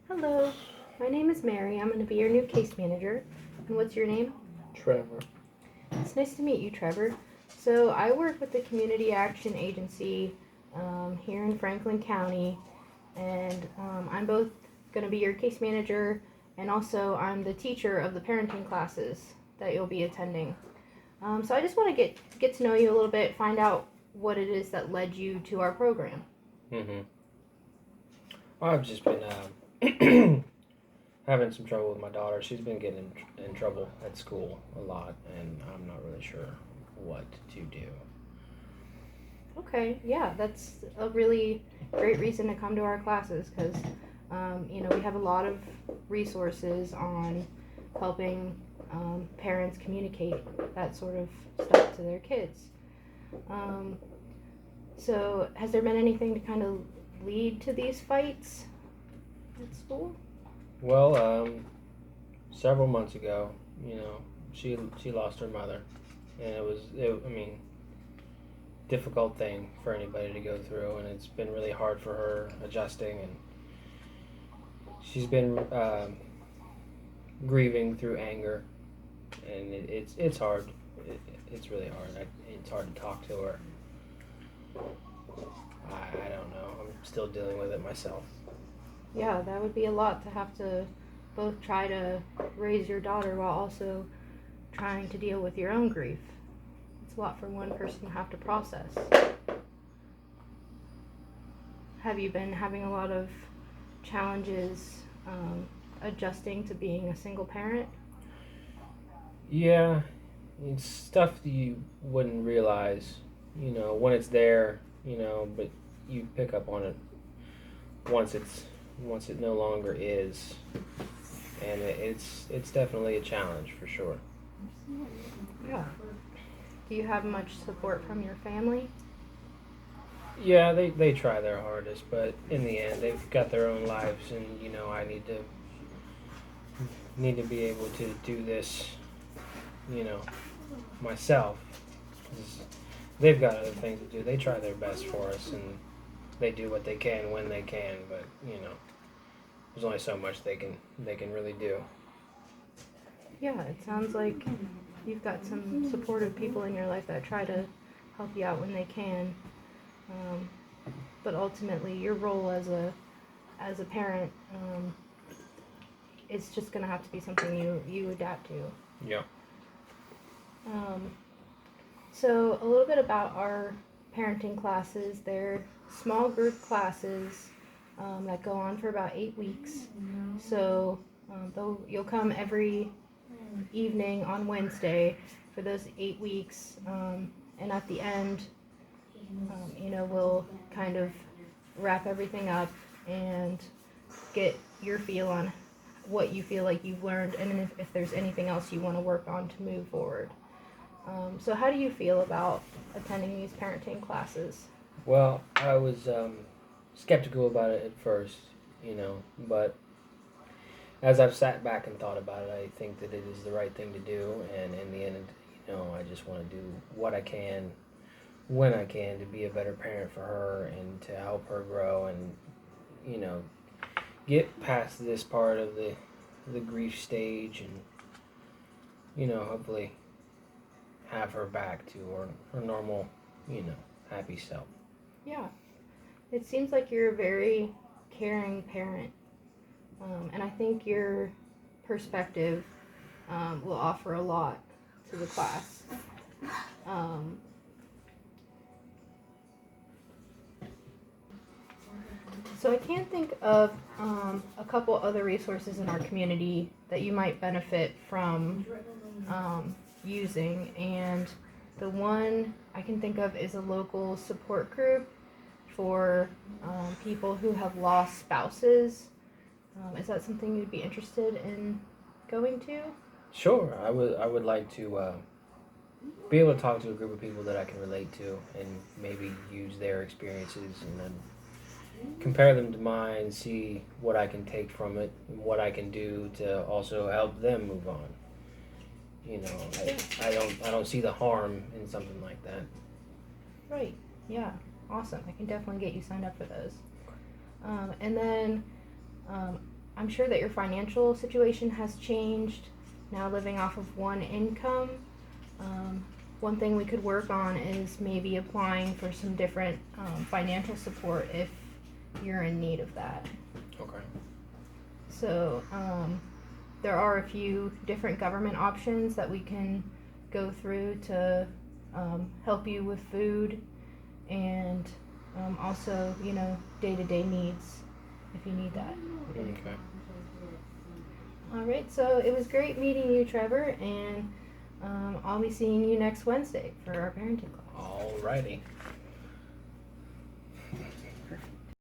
Hello, my name is Mary. I'm going to be your new case manager. And what's your name? Trevor. It's nice to meet you, Trevor. So, I work with the Community Action Agency here in Franklin County, and I'm both going to be your case manager and also I'm the teacher of the parenting classes that you'll be attending. So, I just want to get to know you a little bit, find out what it is that led you to our program. Mm-hmm. I've just been having some trouble with my daughter. She's been getting in trouble at school a lot, and I'm not really sure what to do. Okay, yeah, that's a really great reason to come to our classes because, we have a lot of resources on helping parents communicate that sort of stuff to their kids. So, has there been anything to kind of lead to these fights at school? Well, several months ago, she lost her mother, and difficult thing for anybody to go through, and it's been really hard for her adjusting, and she's been grieving through anger, and it's hard. It's really hard. It's hard to talk to her. I don't know. I'm still dealing with it myself. Yeah, that would be a lot to have to both try to raise your daughter while also trying to deal with your own grief. It's a lot for one person to have to process. Have you been having a lot of challenges adjusting to being a single parent? Yeah, it's stuff that you wouldn't realize, when it's there, but you pick up on it once it no longer is, and it's definitely a challenge for sure. Yeah. Do you have much support from your family? Yeah, they try their hardest, but in the end, they've got their own lives, and I need to be able to do this, you know, myself. 'Cause they've got other things to do. They try their best for us, and they do what they can when they can. But there's only so much they can really do. Yeah, it sounds like you've got some supportive people in your life that try to help you out when they can. Um, but ultimately, your role as a parent, it's just going to have to be something you adapt to. Yeah. Um, so a little bit about our parenting classes. They're small group classes that go on for about 8 weeks. So you'll come every evening on Wednesday for those 8 weeks, and at the end, we'll kind of wrap everything up and get your feel on what you feel like you've learned, and if there's anything else you want to work on to move forward. So how do you feel about attending these parenting classes? Well, I was skeptical about it at first, but as I've sat back and thought about it, I think that it is the right thing to do, and in the end, I just want to do what I can when I can to be a better parent for her and to help her grow and get past this part of the grief stage and hopefully have her back to her normal happy self. Yeah, it seems like you're a very caring parent, and I think your perspective will offer a lot to the class. Um, so I can think of a couple other resources in our community that you might benefit from using, and the one I can think of is a local support group for people who have lost spouses. Is that something you'd be interested in going to? Sure, I would like to be able to talk to a group of people that I can relate to and maybe use their experiences and then compare them to mine, see what I can take from it and what I can do to also help them move on. I don't see the harm in something like that. Right. Yeah. Awesome. I can definitely get you signed up for those. And then I'm sure that your financial situation has changed, now living off of one income. One thing we could work on is maybe applying for some different financial support if you're in need of that. Okay. So there are a few different government options that we can go through to help you with food and also, day-to-day needs if you need that. Okay. All right, so it was great meeting you, Trevor, and I'll be seeing you next Wednesday for our parenting class. Alrighty.